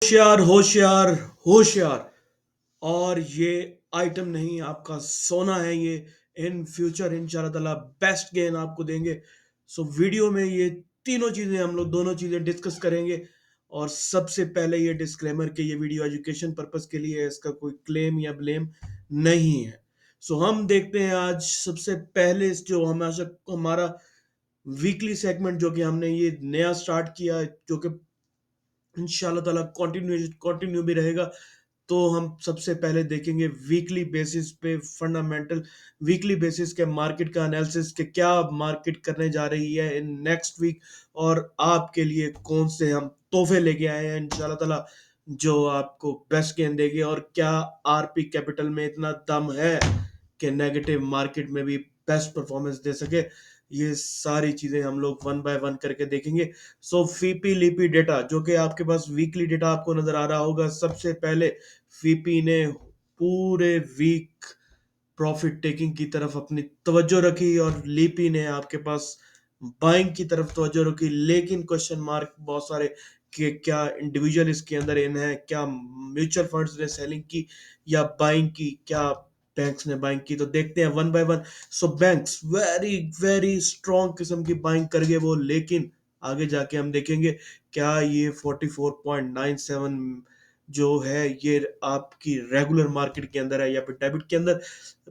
होशियार होशियार होशियार। और ये आइटम नहीं, आपका सोना है ये। इन फ्यूचर इंशाल्लाह ताला बेस्ट गेन आपको देंगे। सो वीडियो में ये तीनों चीजें हम लोग दोनों चीजें डिस्कस करेंगे। और सबसे पहले ये डिस्क्लेमर कि ये वीडियो एजुकेशन पर्पस के लिए है, इसका कोई क्लेम या ब्लेम नहीं है। सो हम देखते हैं आज सबसे पहले जो हमारा वीकली सेगमेंट जो कि हमने ये नया स्टार्ट किया है, जो कि इंशाल्लाह ताला कंटिन्यू भी रहेगा। तो हम सबसे पहले देखेंगे वीकली बेसिस पे फंडामेंटल, वीकली बेसिस के मार्केट का एनालिसिस के क्या मार्केट करने जा रही है इन नेक्स्ट वीक। और आपके लिए कौन से हम तोहफे लेके आए हैं इंशाल्लाह ताला, जो आपको बेस्ट गेन देंगे। और क्या आरपी कैपिटल में इतना दम है कि नेगेटिव मार्केट में भी बेस्ट परफॉर्मेंस दे सके। ये सारी चीजें हम लोग वन बाय वन करके देखेंगे। सो फीपी लीपी डेटा जो कि आपके पास वीकली डेटा आपको नजर आ रहा होगा। सबसे पहले फीपी ने पूरे वीक प्रॉफिट टेकिंग की तरफ अपनी तवज्जो रखी और लीपी ने आपके पास बाइंग की तरफ तवज्जो रखी। लेकिन क्वेश्चन मार्क बहुत सारे कि क्या इंडिविजुअल इसके अंदर इन है, क्या म्यूचुअल फंड्स ने सेलिंग की या बाइंग की, क्या बैंक्स ने बाइंग की। तो देखते हैं one by one. So banks very very strong किस्म की बाइंग कर गए वो। लेकिन आगे जाके हम देखेंगे क्या ये 44.97 जो है ये आपकी रेगुलर मार्केट के अंदर है या फिर डेबिट के अंदर।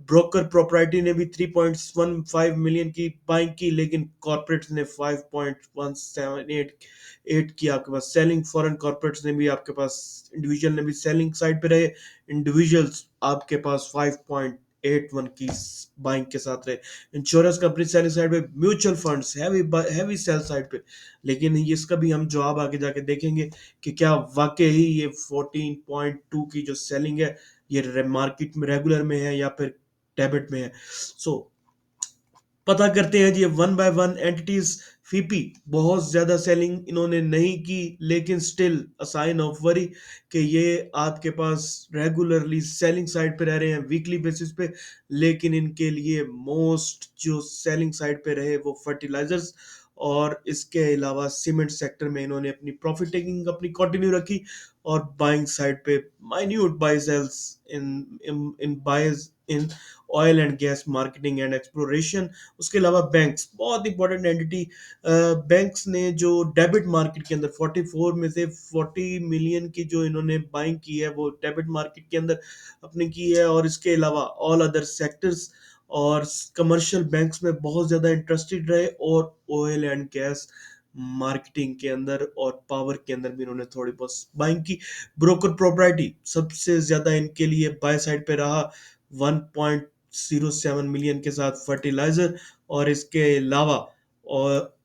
ब्रोकर प्रॉपर्टी ने भी 3.15 मिलियन की बाइंग की, लेकिन कॉर्पोरेट्स ने 5.178 की आपके पास सेलिंग। फॉरेन कॉर्पोरेट्स ने भी आपके पास, इंडिविजुअल ने भी सेलिंग साइड पे रहे। इंडिविजुअल्स आपके पास 5.81 की बाइंग के साथ रहे। इंश्योरेंस कंपनी सेलिंग साइड पे, mutual funds heavy heavy sell side पे। लेकिन इसका भी हम जवाब आगे जाके देखेंगे कि क्या वाकई ही ये 14.2 की जो सेलिंग है ये मार्केट में रेगुलर में है या फिर डेबिट में है। सो पता करते हैं जी वन बाय वन एंटिटीज। फीपी बहुत ज्यादा सेलिंग इन्होंने नहीं की, लेकिन still a sign of worry कि ये आपके पास रेगुलरली सेलिंग साइड पे रह रहे हैं वीकली बेसिस पे। लेकिन इनके लिए मोस्ट जो सेलिंग साइड पे रहे वो फर्टिलाइजर्स और इसके अलावा सीमेंट सेक्टर में इन्होंने अपनी प्रॉफिट टेकिंग अपनी कंटिन्यू रखी। और बाइंग साइड पे minute buy sells in in in buyers in oil and gas marketing and exploration. उसके अलावा बैंक्स बहुत इंपॉर्टेंट एंटिटी। बैंक्स ने जो डेबिट मार्केट के अंदर 44 में से 40 मिलियन की जो इन्होंने बाइंग की है वो डेबिट मार्केट के अंदर अपनी की है। और इसके अलावा ऑल अदर सेक्टर्स और कमर्शियल बैंक्स में बहुत ज्यादा इंटरेस्टेड रहे। और ऑयल एंड गैस मार्केटिंग के अंदर और पावर के अंदर भी इन्होंने थोड़ी बहुत बाइंग की। ब्रोकर प्रॉपर्टी सबसे ज्यादा इनके लिए बाय साइड पे रहा 1.07 मिलियन के साथ फर्टिलाइजर। और इसके अलावा और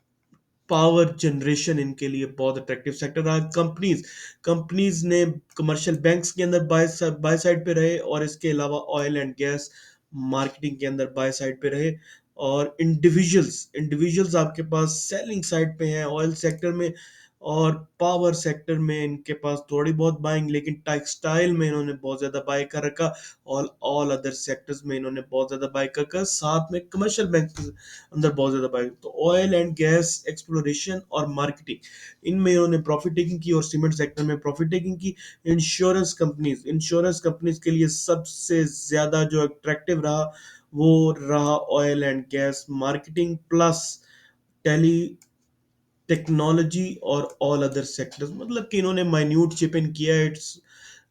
पावर जनरेशन इनके लिए बहुत अट्रैक्टिव सेक्टर रहा। कंपनीज कंपनीज ने कमर्शियल बैंक्स के अंदर बाय साइड पे रहे। और इसके अलावा ऑयल एंड गैस मार्केटिंग के अंदर बाय साइड पे रहे। और इंडिविजुअल्स इंडिविजुअल्स आपके पास सेलिंग साइड पे हैं ऑयल सेक्टर में। और पावर सेक्टर में इनके पास थोड़ी बहुत बाइंग, लेकिन टेक्सटाइल में इन्होंने बहुत ज्यादा बाय कर रखा। और ऑल अदर सेक्टर्स में इन्होंने बहुत ज्यादा बाय कर रखा, साथ में कमर्शियल बैंक अंदर बहुत ज्यादा बाय। तो ऑयल एंड गैस एक्सप्लोरेशन और मार्केटिंग इनमें इन्होंने प्रॉफिट टेकिंग की और सीमेंट सेक्टर में प्रॉफिट टेकिंग की। इंश्योरेंस कंपनीज के लिए सबसे ज्यादा जो अट्रैक्टिव रहा वो रहा oil and gas marketing plus tele technology और ऑल अदर सेक्टर्स। मतलब कि इन्होंने माइन्यूट चिप इन किया है। It's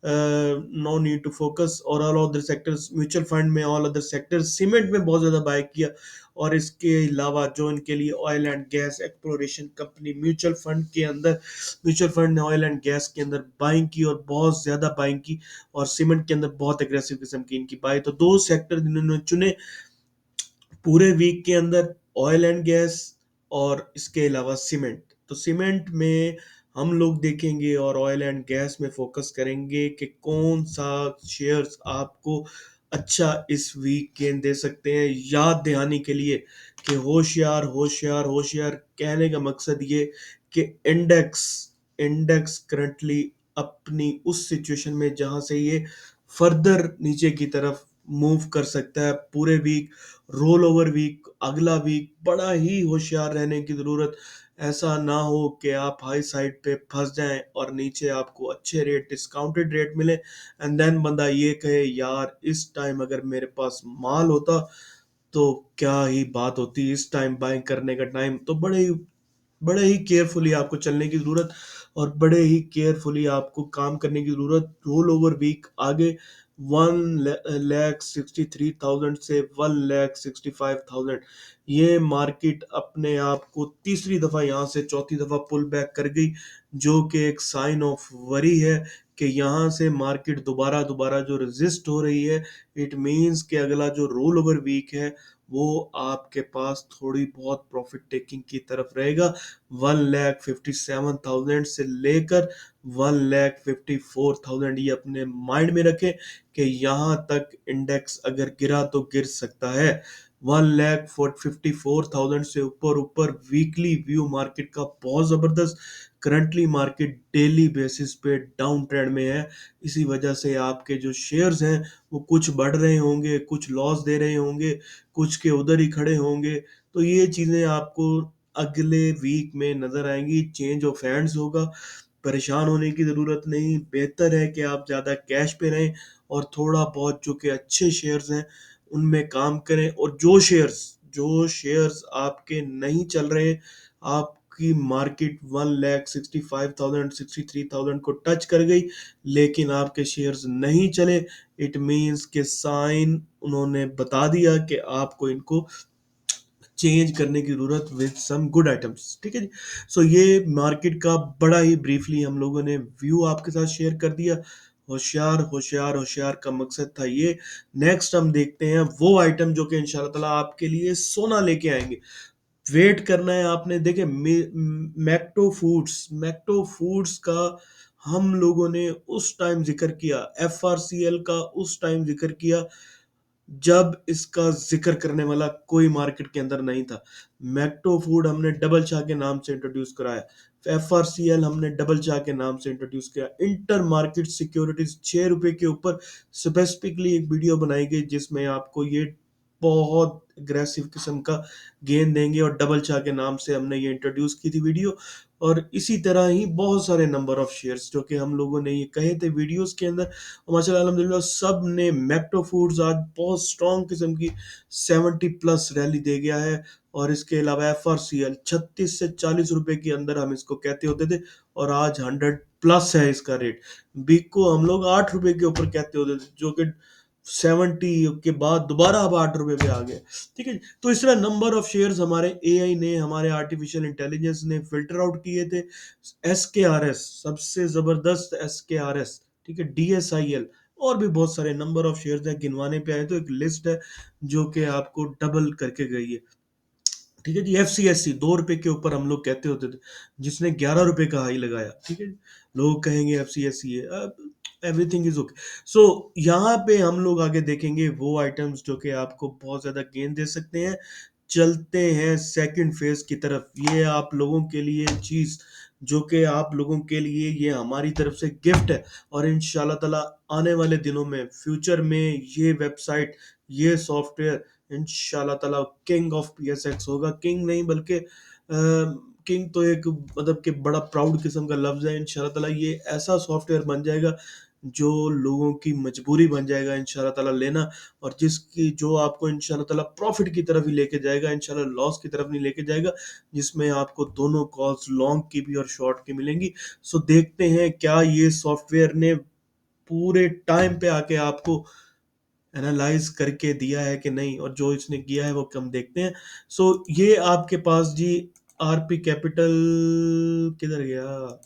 no need to focus. और all other sectors, mutual fund में ऑल अदर सेक्टर्स, सीमेंट में बहुत ज्यादा बाय किया। और इसके अलावा जो इनके लिए oil and gas exploration company mutual fund ने ऑयल एंड गैस के अंदर बाइंग की और बहुत ज्यादा बाइंग की। और सीमेंट के अंदर बहुत एग्रेसिव किस्म की इनकी बाय। तो दो सेक्टर इन्होंने चुने पूरे वीक के अंदर, ऑयल एंड गैस और इसके अलावा सीमेंट। तो सीमेंट में हम लोग देखेंगे और ऑयल एंड गैस में फोकस करेंगे कि कौन सा शेयर्स आपको अच्छा इस वीक गेन दे सकते हैं। याद दहानी के लिए कि होशियार होशियार होशियार कहने का मकसद ये कि इंडेक्स इंडेक्स करंटली अपनी उस सिचुएशन में जहां से ये फर्दर नीचे की तरफ मूव कर सकता है पूरे वीक, रोल ओवर वीक, अगला वीक बड़ा ही होशियार रहने की जरूरत ऐसा ना हो कि आप हाई साइड पे फँस जाएँ और नीचे आपको अच्छे रेट, डिस्काउंटेड रेट मिले एंड देन बंदा ये कहे यार इस टाइम अगर मेरे पास माल होता तो क्या ही बात होती, इस टाइम बाइंग करने का टाइम। तो बड़े ही केयरफुली आपको चलने की ज़रूरत और बड़े ही केयरफुली आपको काम करने की ज़रूरत। रोल ओवर वीक आगे 1,63,000 से 1,65,000 ये मार्केट अपने आप को तीसरी दफ़ा यहाँ से चौथी दफ़ा पुल बैक कर गई, जो कि एक साइन ऑफ वरी है कि यहाँ से मार्केट दोबारा दोबारा जो रेजिस्ट हो रही है, इट मीन्स कि अगला जो रोल ओवर वीक है वो आपके पास थोड़ी बहुत प्रॉफिट टेकिंग की तरफ रहेगा। 1,57,000 से लेकर 1,54,000 ये अपने माइंड में रखें कि यहाँ तक इंडेक्स अगर गिरा तो गिर सकता है। 1,54,000 से ऊपर ऊपर वीकली व्यू मार्केट का बहुत ज़बरदस्त। करंटली मार्केट डेली बेसिस पे डाउन ट्रेंड में है। इसी वजह से आपके जो शेयर्स हैं वो कुछ बढ़ रहे होंगे, कुछ लॉस दे रहे होंगे, कुछ के उधर ही खड़े होंगे। तो ये चीज़ें आपको अगले वीक में नज़र आएँगी, चेंज ऑफ हैंड्स होगा। परेशान होने की ज़रूरत नहीं, बेहतर है कि आप ज़्यादा कैश पे रहें और थोड़ा बहुत जो कि अच्छे शेयर्स हैं, उनमें काम करें और जो शेयर्स आपके नहीं चल रहे, आपकी मार्केट 1,65,000 63,000 को टच कर गई, लेकिन आपके शेयर्स नहीं चले, इट मीन्स के साइन उन्होंने बता दिया कि आपको इनको चेंज करने की ज़रूरत विद सम गुड आइटम्स, ठीक है जी। सो ये मार्केट का बड़ा ही ब्रीफली हम लोगों ने व्यू आपके साथ शेयर कर दिया। होशियार होशियार होशियार का मकसद था ये। नेक्स्ट हम देखते हैं वो आइटम जो कि इंशाल्लाह ताला आपके लिए सोना लेके आएंगे। वेट करना है आपने। देखे मैक्टो फूड्स का हम लोगों ने उस टाइम जिक्र किया, एफ का उस टाइम जिक्र किया जब इसका ज़िक्र करने वाला कोई मार्केट के अंदर नहीं था। मैक्टो फूड हमने डबल चाह के नाम से इंट्रोड्यूस कराया। एफआरसीएल हमने डबल चाह के नाम से इंट्रोड्यूस किया। इंटर मार्केट सिक्योरिटीज़ ₹6 के ऊपर स्पेसिफिकली एक वीडियो बनाई गई जिसमें आपको ये बहुत एग्रेसिव किस्म का गेन देंगे और डबल चाह के नाम से हमने ये इंट्रोड्यूस की थी वीडियो। और इसी तरह ही बहुत सारे नंबर ऑफ शेयर्स जो कि हम लोगों ने ये कहे थे वीडियोस के अंदर, और माशाल्लाह अल्हम्दुलिल्लाह सब ने। मैक्टो फूड्स आज बहुत स्ट्रॉन्ग किस्म की 70 प्लस रैली दे गया है। और इसके अलावा एफआरसीएल 36 से 40 रुपए के अंदर हम इसको कहते होते थे और आज 100 प्लस है इसका रेट। बिग को हम लोग 8 रुपए के ऊपर कहते होते थे जो कि 70 के बाद दोबारा अब 8 रुपए पे आ गए, ठीक है। तो इस तरह नंबर ऑफ शेयर्स हमारे एआई ने, हमारे आर्टिफिशियल इंटेलिजेंस ने फिल्टर आउट किए थे। एसकेआरएस सबसे जबरदस्त एसकेआरएस, ठीक है। डीएसआईएल और भी बहुत सारे नंबर ऑफ शेयर्स हैं, गिनवाने पे आए तो एक लिस्ट है जो कि आपको डबल करके गई है, ठीक है जी। एफसीएससी 2 रुपए के ऊपर हम लोग कहते होते थे, जिसने 11 रुपए का हाई लगाया, ठीक है। लोग कहेंगे एफसीएससी है, एवरीथिंग इज ओके। सो यहाँ पे हम लोग आगे देखेंगे वो आइटम्स जो कि आपको बहुत ज्यादा गेन दे सकते हैं। चलते हैं सेकंड फेज की तरफ। ये आप लोगों के लिए चीज जो कि आप लोगों के लिए ये हमारी तरफ से गिफ्ट है। और इंशाल्लाह ताला आने वाले दिनों में फ्यूचर में ये वेबसाइट, ये सॉफ्टवेयर इंशाल्लाह ताला किंग ऑफ पीएसएक्स होगा। किंग नहीं बल्कि किंग तो एक मतलब कि बड़ा प्राउड किस्म का लफ्ज़ है। इंशाल्लाह ताला ये ऐसा सॉफ्टवेयर बन जाएगा जो लोगों की मजबूरी बन जाएगा इंशाल्लाह ताला लेना, और जिसकी जो आपको इंशाल्लाह ताला प्रॉफिट की तरफ ही लेके जाएगा, इंशाल्लाह लॉस की तरफ नहीं लेके जाएगा, जिसमें आपको दोनों कॉल्स लॉन्ग की भी और शॉर्ट की मिलेंगी। सो देखते हैं क्या ये सॉफ्टवेयर ने पूरे टाइम पे आके आपको एनालाइज करके दिया है कि नहीं, और जो इसने किया है वो कम देखते हैं। सो ये आपके पास जी आरपी कैपिटल किधर गया,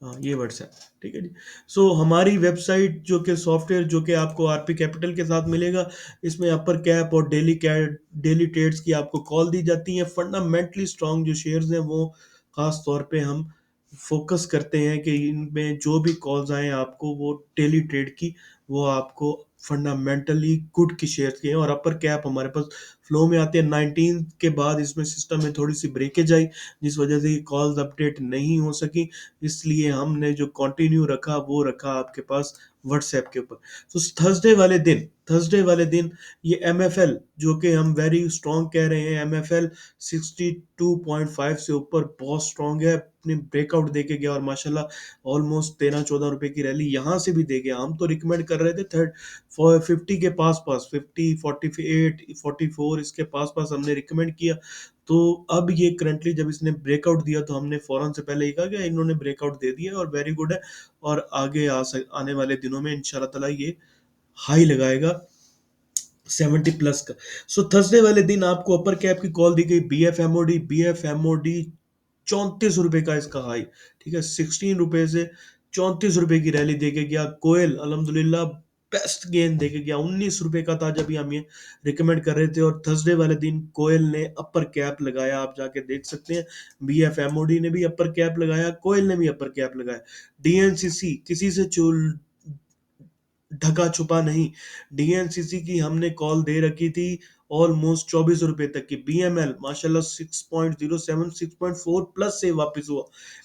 हाँ ये वर्ड्स है, ठीक है जी। सो हमारी वेबसाइट जो कि सॉफ्टवेयर जो कि आपको आरपी कैपिटल के साथ मिलेगा, इसमें अपर कैप और डेली ट्रेड्स की आपको कॉल दी जाती है। फंडामेंटली स्ट्रांग जो शेयर्स हैं वो खास तौर पे हम फोकस करते हैं कि इनमें जो भी कॉल्स आए आपको वो डेली ट्रेड की, वो आपको फंडामेंटली गुड की शेयर्स की हैं। और अपर कैप हमारे पास फ्लो में आते हैं 19 के बाद, इसमें सिस्टम में थोड़ी सी ब्रेकेज आई जिस वजह से ये कॉल्स अपडेट नहीं हो सकी, इसलिए हमने जो कंटिन्यू रखा वो रखा आपके पास व्हाट्सएप के ऊपर। तो थर्सडे वाले दिन ये एमएफएल जो कि हम वेरी स्ट्रांग कह रहे हैं, एमएफएल 62.5 से ऊपर बहुत स्ट्रांग है, अपने ब्रेकआउट देके गया और माशाल्लाह ऑलमोस्ट 13-14 रुपए की रैली यहाँ से भी दे गया। हम तो रिकमेंड कर रहे थे थर्ड 50 के पास पास, 50, 48, 44 इसके पास पास हमने रिकमेंड किया। तो अब ये करंटली जब इसने ब्रेकआउट दिया तो हमने फौरन से पहले ही कहा कि इन्होंने ब्रेकआउट दे दिया और वेरी गुड है, और आगे आने वाले दिनों में इंशाल्लाह ताला ये हाई लगाएगा 70 प्लस का। सो थर्सडे वाले दिन आपको अपर कैप की कॉल दी गई, B F M O D 34 रुपए का इसका हाई, ठीक है, 16 रुपए से 34 रुपए की रैली देके गया। कोयल अल्हम्दुलिल्लाह बेस्ट गेन देके गया, 19 रुपए का था जब भी हम ये रिकमेंड कर रहे थे, और थर्सडे वाले दिन कोयल ने अपर कैप लगाया, आप जाके देख सकते हैं। बीएफएमओडी ने भी अपर कैप लगाया, कोयल ने भी अपर कैप लगाया। डीएनसीसी किसी से चूल ढका छुपा नहीं, डीएनसीसी की हमने कॉल दे रखी थी ऑलमोस्ट 24 रुपए तक की। बीएमएल माशाल्लाह 6.07 6.4 प्लस से वापस हुआ।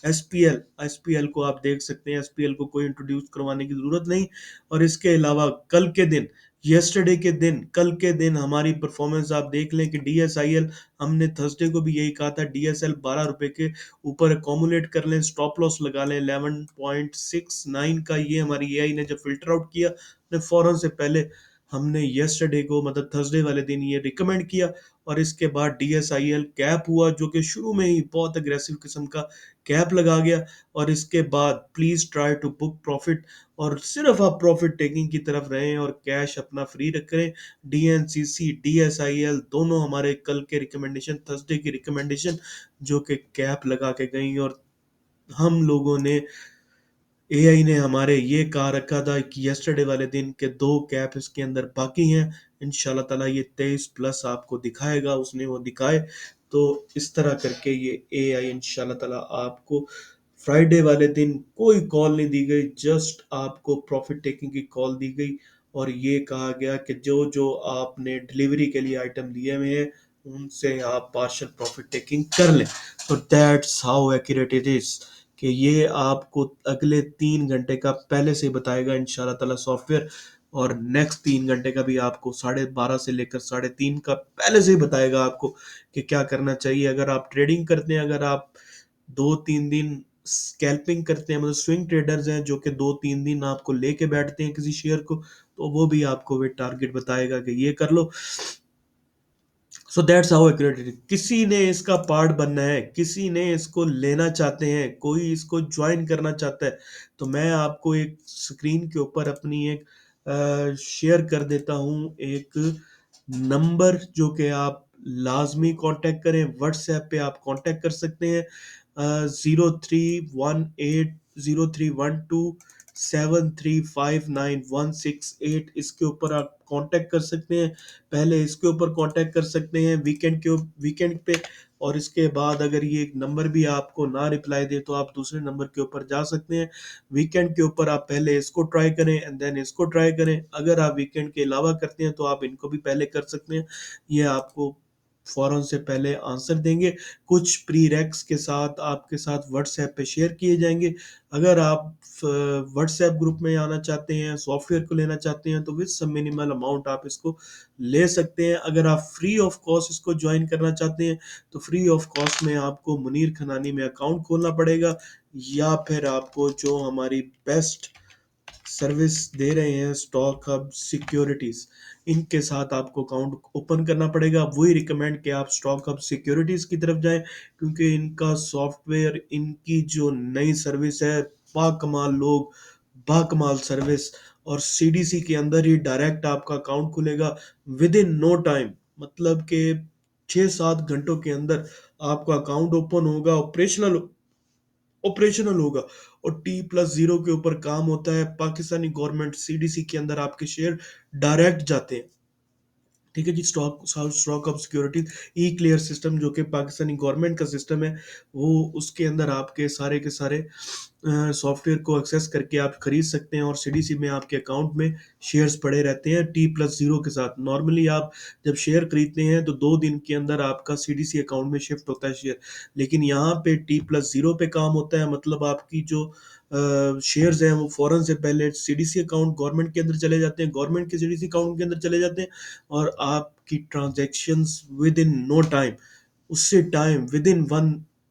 एसपीएल एसपीएल को आप देख सकते हैं, एसपीएल को कोई इंट्रोड्यूस करवाने की जरूरत नहीं। और इसके अलावा कल के दिन हमारी परफॉर्मेंस आप देख लें कि डीएसआईएल, हमने थर्सडे को भी यही कहा था, डीएसएल 12 रुपए के ऊपर अकोमुलेट कर लें, स्टॉप लॉस लगा लें 11.69 का। ये हमारी एआई ने जब फिल्टर आउट किया ने फौरन से पहले हमने यस्टरडे को मतलब थर्सडे वाले दिन ये रिकमेंड किया, और इसके बाद डीएसआईएल कैप हुआ जो कि शुरू में ही बहुत अग्रेसिव किस्म का कैप लगा गया। और इसके बाद please try to book profit, और सिर्फ आप प्रॉफिट टेकिंग की तरफ रहें और कैश अपना फ्री रखें। डीएनसीसी डीएसआईएल दोनों हमारे कल के रिकमेंडेशन, थर्सडे की रिकमेंडेशन जो कि कैप लगा के गई, और हम लोगों ने एआई ने हमारे ये कहा रखा था कि यस्टरडे वाले दिन के दो कैप इसके अंदर बाकी हैं, इंशाल्लाह ताला ये 23 प्लस आपको दिखाएगा, उसने वो दिखाए। तो इस तरह करके ये एआई इंशाल्लाह ताला आपको फ्राइडे वाले दिन कोई कॉल नहीं दी गई, जस्ट आपको प्रॉफिट टेकिंग की कॉल दी गई, और ये कहा गया कि जो जो आपने डिलीवरी के लिए आइटम लिए हुए हैं उनसे आप पार्शियल प्रॉफिट टेकिंग कर लें। तो that's how accurate it is, कि ये आपको अगले 3 घंटे का पहले से बताएगा इंशाल्लाह ताला सॉफ्टवेयर, और नेक्स्ट 3 घंटे का भी आपको 12:30 से लेकर 3:30 का पहले से ही बताएगा आपको कि क्या करना चाहिए। अगर आप ट्रेडिंग करते हैं, अगर आप 2-3 दिन स्कैल्पिंग करते हैं, मतलब स्विंग ट्रेडर्स हैं जो कि 2-3 दिन आपको लेके बैठते हैं किसी शेयर को, तो वो भी आपको वे टारगेट बताएगा कि ये कर लो। So that's how accurate it is. किसी ने इसका पार्ट बनना है, किसी ने इसको लेना चाहते हैं, कोई इसको ज्वाइन करना चाहता है, तो मैं आपको एक स्क्रीन के ऊपर अपनी एक शेयर कर देता हूँ एक नंबर जो कि आप लाजमी कांटेक्ट करें। व्हाट्सएप पे आप कांटेक्ट कर सकते हैं 031803127359 168, इसके ऊपर आप कांटेक्ट कर सकते हैं। पहले इसके ऊपर कांटेक्ट कर सकते हैं वीकेंड पे, और इसके बाद अगर ये एक नंबर भी आपको ना रिप्लाई दे तो आप दूसरे नंबर के ऊपर जा सकते हैं। वीकेंड के ऊपर आप पहले इसको ट्राई करें एंड देन इसको ट्राई करें। अगर आप वीकेंड के अलावा करते हैं तो आप इनको भी पहले कर सकते हैं, ये आपको फौरन से पहले आंसर देंगे। कुछ प्री रैक्स के साथ आपके साथ व्हाट्सएप पे शेयर किए जाएंगे। अगर आप व्हाट्सएप ग्रुप में आना चाहते हैं, सॉफ्टवेयर को लेना चाहते हैं, तो विद सम मिनिमल अमाउंट आप इसको ले सकते हैं। अगर आप फ्री ऑफ कॉस्ट इसको ज्वाइन करना चाहते हैं तो फ्री ऑफ कॉस्ट में आपको मुनीर खनानी में अकाउंट खोलना पड़ेगा, या फिर आपको जो हमारी बेस्ट सर्विस दे रहे हैं स्टॉक हब सिक्योरिटीज, इनके साथ आपको अकाउंट ओपन करना पड़ेगा। वही रिकमेंड कि आप स्टॉक हब सिक्योरिटीज की तरफ जाएं, क्योंकि इनका सॉफ्टवेयर, इनकी जो नई सर्विस है, बाकमाल लोग, बाकमाल सर्विस, और सीडीसी के अंदर ही डायरेक्ट आपका अकाउंट खुलेगा विद इन नो टाइम, मतलब कि 6-7 घंटों के अंदर आपका अकाउंट ओपन होगा, ऑपरेशनल होगा। और T+0 के ऊपर काम होता है, पाकिस्तानी गवर्नमेंट सीडीसी के अंदर आपके शेयर डायरेक्ट जाते हैं, ठीक है जी। Stock of security E clear system जो कि पाकिस्तानी गवर्नमेंट का सिस्टम है, वो उसके अंदर आपके सारे के सारे सॉफ्टवेयर को एक्सेस करके आप खरीद सकते हैं और सीडीसी में आपके अकाउंट में शेयर्स पड़े रहते हैं T+0 के साथ। नॉर्मली आप जब शेयर खरीदते हैं तो 2 दिन के अंदर आपका सीडीसी अकाउंट में शिफ्ट होता है शेयर, लेकिन यहाँ पे T+0 पे काम होता है। मतलब आपकी जो शेयर्स हैं वो फौरन से पहले सीडीसी अकाउंट गवर्नमेंट के अंदर चले जाते हैं, गवर्नमेंट के सीडीसी अकाउंट के अंदर चले जाते हैं, और आपकी transactions within no time, उससे time within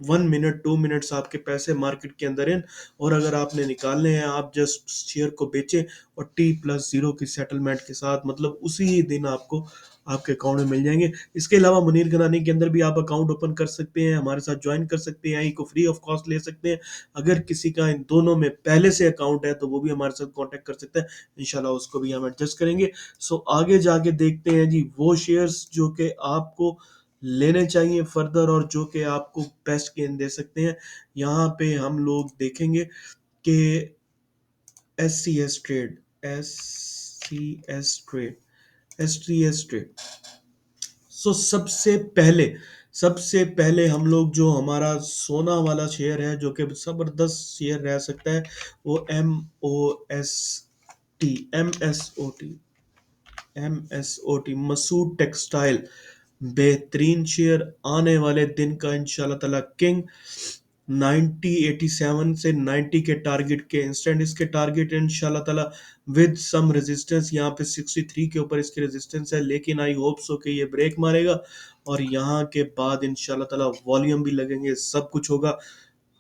1 minute 2 minutes आपके पैसे मार्केट के अंदर इन। और अगर आपने निकालने हैं, आप जस्ट शेयर को बेचें और T+0 की सेटलमेंट के साथ, मतलब उसी ही दिन आपको आपके अकाउंट में मिल जाएंगे। इसके अलावा मुनीर गनानी के अंदर भी आप अकाउंट ओपन कर सकते हैं, हमारे साथ ज्वाइन कर सकते हैं, यहीं को फ्री ऑफ कॉस्ट ले सकते हैं। अगर किसी का इन दोनों में पहले से अकाउंट है तो वो भी हमारे साथ कांटेक्ट कर सकता है, इंशाल्लाह उसको भी हम एडजस्ट करेंगे। सो आगे जाके देखते हैं जी वो शेयर्स जो कि आपको लेने चाहिए फर्दर और जो कि आपको बेस्ट गेन दे सकते हैं। यहाँ पे हम लोग देखेंगे कि SCS ट्रेड, STS ट्रेड। सो सबसे पहले हम लोग जो हमारा सोना वाला शेयर है जो कि जबरदस्त शेयर रह सकता है, वो M S O T Masood textile. बेहतरीन शेयर, आने वाले दिन का इंशाल्लाह ताला किंग। 9087 से 90 के टारगेट के इंस्टेंट इसके टारगेट इंशाल्लाह ताला, विद सम रेजिस्टेंस। यहाँ पे 63 के ऊपर इसकी रेजिस्टेंस है, लेकिन आई होप सो कि ये ब्रेक मारेगा और यहाँ के बाद इंशाल्लाह ताला वॉल्यूम भी लगेंगे, सब कुछ होगा।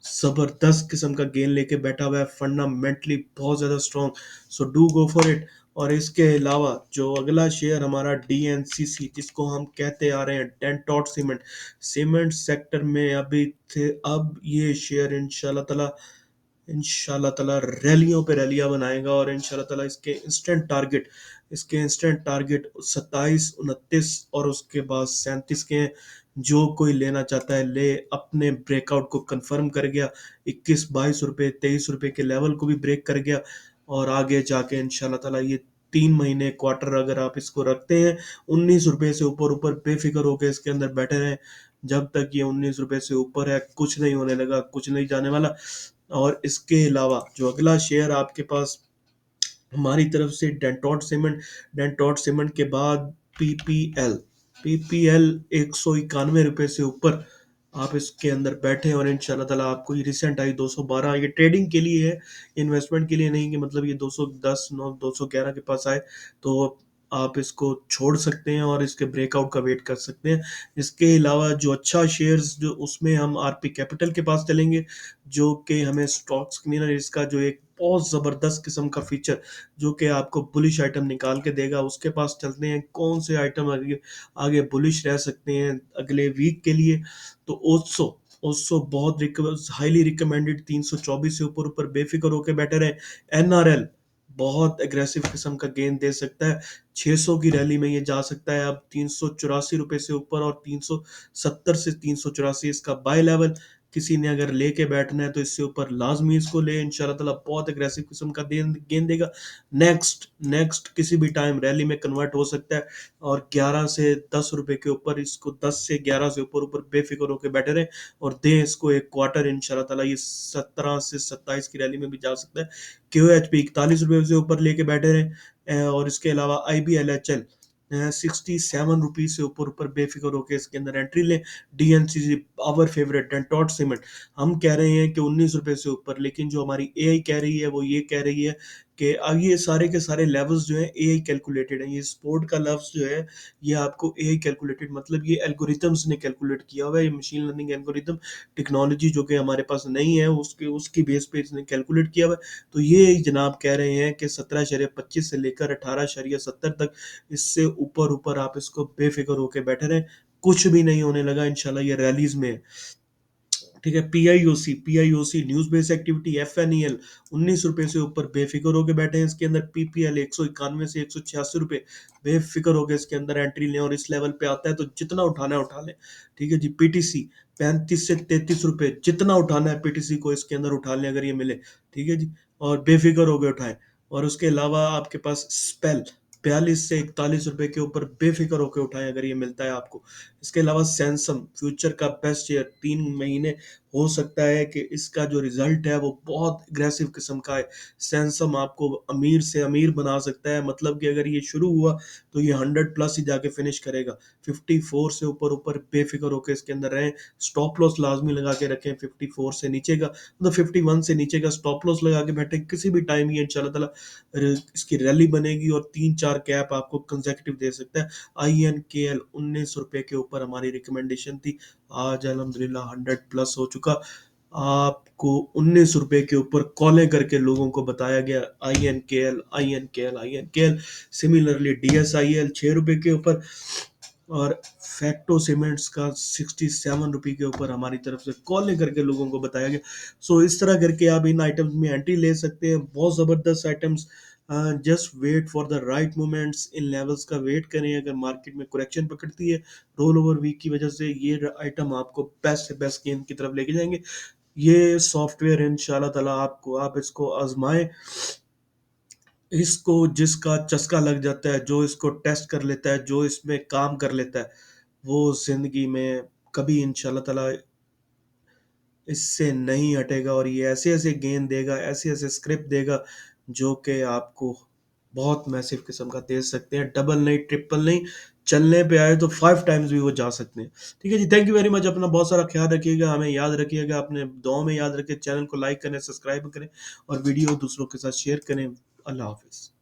जबरदस्त किस्म का गेन लेके बैठा हुआ है, फंडामेंटली बहुत ज्यादा strong. So do go for it. और इसके अलावा जो अगला शेयर हमारा DNCC, जिसको हम कहते आ रहे हैं डेंटॉट सीमेंट, सीमेंट सेक्टर में अभी थे, अब ये शेयर इंशाल्लाह ताला रैलियों पे रैलियां बनाएगा और इंशाल्लाह ताला इसके इंस्टेंट टारगेट 27, 29 और उसके बाद 37 के हैं। जो कोई लेना चाहता है ले, अपने ब्रेकआउट को कंफर्म कर गया, 21-22 रुपए 23 रुपए के लेवल को भी ब्रेक कर गया। और आगे जाके इंशाल्लाह ताला ये 3 महीने क्वार्टर अगर आप इसको रखते हैं, 19 रुपए से ऊपर ऊपर बेफिक्र होकर इसके अंदर बैठे रहें। जब तक ये 19 रुपए से ऊपर है कुछ नहीं होने लगा, कुछ नहीं जाने वाला। और इसके अलावा जो अगला शेयर आपके पास हमारी तरफ से डेंटॉट सीमेंट के बाद पीपीएल 191 रुपए से ऊपर आप इसके अंदर बैठे और इंशाल्लाह ताला आपको ये रिसेंट आई 212, ये ट्रेडिंग के लिए है, इन्वेस्टमेंट के लिए नहीं, कि मतलब ये 210 9 211 के पास आए तो आप इसको छोड़ सकते हैं और इसके ब्रेकआउट का वेट कर सकते हैं। इसके अलावा जो अच्छा शेयर्स जो उसमें हम आरपी कैपिटल के पास चलेंगे, जो कि हमें स्टॉक स्क्रीनर इसका जो एक बहुत ज़बरदस्त किस्म का फीचर जो कि आपको बुलिश आइटम निकाल के देगा, उसके पास चलते हैं। कौन से आइटम आगे आगे बुलिश रह सकते हैं अगले वीक के लिए? तो ओसो ओसो बहुत हाईली रिकमेंडेड, 324 से ऊपर ऊपर बेफिक्र होकर बैठे रहे। NRL बहुत एग्रेसिव किस्म का गेन दे सकता है, 600 की रैली में ये जा सकता है अब 384 रुपए से ऊपर, और 370 से 384 इसका बाय लेवल। किसी ने अगर लेके बैठना है तो इससे ऊपर लाजमी इसको ले, इंशाल्लाह ताला बहुत एग्रेसिव किस्म का गेन देगा। नेक्स्ट नेक्स्ट किसी भी टाइम रैली में कन्वर्ट हो सकता है और 11 से 10 रुपए के ऊपर, इसको 10 से 11 से ऊपर ऊपर बेफिक्र होकर बैठे रहे और दें इसको एक क्वार्टर, इंशाल्लाह ताला ये 17 से 27 की रैली में भी जा सकता है। QHP 41 रुपए से ऊपर लेके बैठे रहे। और इसके अलावा IBLHL 67 रुपीज से ऊपर ऊपर बेफिक्र होकर इसके अंदर एंट्री लें। DNCC आवर फेवरेट डेंटॉट सीमेंट, हम कह रहे हैं कि 19 रुपए से ऊपर, लेकिन जो हमारी AI कह रही है वो ये कह रही है कि अब ये सारे के सारे लेवल्स जो है AI कैलकुलेटेड है। ये स्पोर्ट का लफ्ज जो है ये आपको AI कैलकुलेटेड, मतलब ये एल्गोरिथम्स ने कैलकुलेट किया हुआ है, ये मशीन लर्निंग एल्गोरिथम टेक्नोलॉजी जो कि हमारे पास नहीं है, उसके उसकी बेस पे इसने कैलकुलेट किया हुआ है। तो ये जनाब कह रहे हैं कि 17.25 से लेकर 18.70 तक, इससे ऊपर ऊपर आप इसको बेफिक्र होकर बैठे रहें, कुछ भी नहीं होने लगा इंशाल्लाह, ये रैलीज में है। ठीक है। पीआईओसी न्यूज बेस्ड एक्टिविटी, FNEL 19 रुपए से ऊपर बेफिक्र होकर बैठे हैं इसके अंदर। PPL 191 से 186 रुपए बेफिक्र होकर इसके अंदर एंट्री लें और इस लेवल पे आता है तो जितना उठाना है उठा लें। ठीक है जी। PTC 35 से 33 रुपए, जितना उठाना है PTC को इसके अंदर उठा लें अगर ये मिले। ठीक है जी। और बेफिक्र होकर उठाएं। और उसके अलावा आपके पास स्पेल 42 से 41 रुपए के ऊपर बेफिक्र होकर उठाएं अगर ये मिलता है आपको। इसके अलावा सैमसंग फ्यूचर का बेस्ट शेयर, 3 महीने हो सकता है कि इसका जो रिजल्ट है वो बहुत एग्रेसिव किस्म का है। सैमसंग आपको अमीर से अमीर बना सकता है, मतलब कि अगर ये शुरू हुआ तो ये 100 प्लस ही जाके फिनिश करेगा। 54 से ऊपर ऊपर बेफिक्र होकर इसके अंदर रहें। स्टॉप लॉस लाजमी लगा के रखें 54 से नीचे का, मतलब 51 से नीचे का स्टॉप लॉस लगा के बैठे। किसी भी टाइम ये इंशाल्लाह ताला इसकी रैली बनेगी और 3-4 कैप आपको कंसेक्यूटिव दे सकता है। INKL 19 रुपए के ऊपर हमारी रिकमेंडेशन थी, आज अल्हम्दुलिल्लाह 100 प्लस हो चुका। आपको 19 रुपए के ऊपर कॉलें करके लोगों को बताया गया INKL INKL INKL। Similarly DSIL 6 रुपए के ऊपर, और फैक्टो सीमेंट्स का 67 रुपए के ऊपर हमारी तरफ से कॉल करके लोगों को बताया गया। सो इस तरह करके आप इन आइटम्स में एंट्री ले सकते हैं, बहुत ज़बरदस्त items. Just wait for the right moments, इन लेवल्स का वेट करें। अगर मार्केट में करेक्शन पकड़ती है रोल ओवर वीक की वजह से, ये आइटम आपको बेस्ट से बेस्ट गेम की तरफ लेके जाएंगे। ये सॉफ्टवेयर इंशाल्लाह ताला आपको, आप इसको आजमाएं। इसको जिसका चस्का लग जाता है, जो इसको टेस्ट कर लेता है, जो इसमें काम कर लेता है, वो ज़िंदगी में कभी इंशाल्लाह ताला इससे नहीं हटेगा। और ये ऐसे-ऐसे गेन देगा, ऐसे-ऐसे स्क्रिप्ट देगा, जो कि आपको बहुत मैसिव किस्म का दे सकते हैं। डबल नहीं, ट्रिपल नहीं, चलने पे आए तो 5 टाइम्स भी वो जा सकते हैं। ठीक है जी, थैंक यू वेरी मच। अपना बहुत सारा ख्याल रखिएगा, हमें याद रखिएगा, अपने दुआओं में याद रखें। चैनल को लाइक करें, सब्सक्राइब करें और वीडियो दूसरों के साथ शेयर करें। अल्लाह हाफ़िज़।